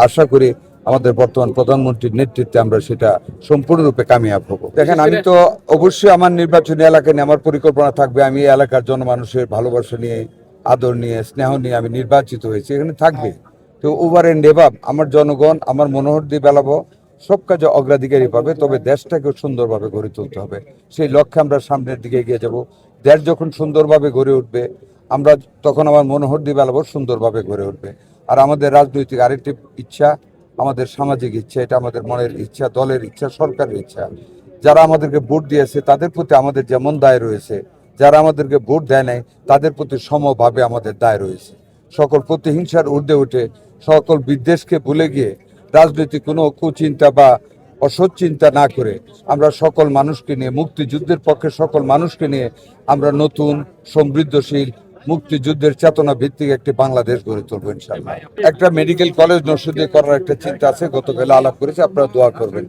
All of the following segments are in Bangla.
আশা করি আমাদের বর্তমান প্রধানমন্ত্রীর নেতৃত্বে আমরা সেটা সম্পূর্ণরূপে কামিয়াব হব। দেখেন, আমি তো অবশ্যই আমার নির্বাচনী এলাকা নিয়ে আমার পরিকল্পনা থাকবে। আমি এই এলাকার জনমানুষের ভালোবাসা নিয়ে, আদর নিয়ে, স্নেহ নিয়ে আমি নির্বাচিত হয়েছি, এখানে থাকবে। তো ওভার এন্ড এভাব আমার জনগণ আমার মনোহর দিয়ে বেলাবো সব কাজে অগ্রাধিকারই পাবে, তবে দেশটাকে সুন্দরভাবে গড়ে তুলতে হবে। সেই লক্ষ্যে আমরা সামনের দিকে এগিয়ে যাব। দেশ যখন সুন্দরভাবে গড়ে উঠবে, আমরা তখন আমার মনোহর দিয়ে বেলাবো সুন্দরভাবে গড়ে উঠবে। আর আমাদের রাজনৈতিক আরেকটি ইচ্ছা, আমাদের সামাজিক ইচ্ছা, এটা আমাদের মনের ইচ্ছা, দলের ইচ্ছা, সরকারের ইচ্ছা। যারা আমাদেরকে ভোট দিয়েছে তাদের প্রতি আমাদের যেমন দায় রয়েছে, যারা আমাদেরকে ভোট দেয় নাই তাদের প্রতি সমভাবে আমাদের দায় রয়েছে। সকল প্রতিহিংসার ঊর্ধ্বে উঠে, সকল বিদ্বেষকে ভুলে গিয়ে, রাজনৈতিক কোনো কুচিন্তা বা অসৎ চিন্তা না করে আমরা সকল মানুষকে নিয়ে, মুক্তিযুদ্ধের পক্ষে সকল মানুষকে নিয়ে আমরা নতুন সমৃদ্ধশীল মুক্তিযুদ্ধের চেতনা ভিত্তিক একটি বাংলাদেশ গড়ে তুলব ইনশাআল্লাহ। একটা মেডিকেল কলেজ নরসিংদীতে করার একটা চিন্তা আছে, গতকাল আলাপ করেছি, আপনারা দোয়া করবেন।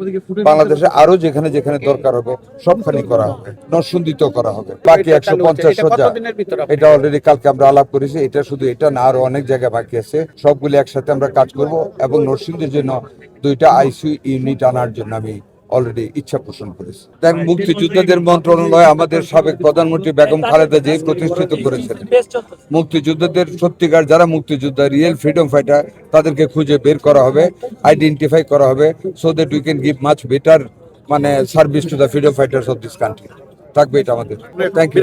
বাংলাদেশে আরো যেখানে যেখানে দরকার হবে সবখানে করা হবে, নরসিংদীতেও করা হবে। বাকি 150 শয্যা এটা অলরেডি কালকে আমরা আলাপ করেছি। এটা শুধু এটা না, আরো অনেক জায়গায় বাকি আছে, সবগুলি একসাথে আমরা কাজ করব এবং নরসিংদীর জন্য 2টা আইসিইউ ইউনিট আনার জন্য আমি অলরেডি ইচ্ছা পোষণ করেছি। দেখ, মুক্তিযোদ্ধাদের মন্ত্রণালয় আমাদের সাবেক প্রধানমন্ত্রী বেগম খালেদা জিয়া প্রতিষ্ঠিত করেছেন। মুক্তিযোদ্ধাদের সত্যিকার যারা মুক্তিযোদ্ধা, রিয়েল ফ্রিডম ফাইটার, তাদেরকে খুঁজে বের করা হবে, আইডেন্টিফাই করা হবে, so that we can give much better service to the freedom fighters of this country. থাকবে এটা আমাদের। Thank you.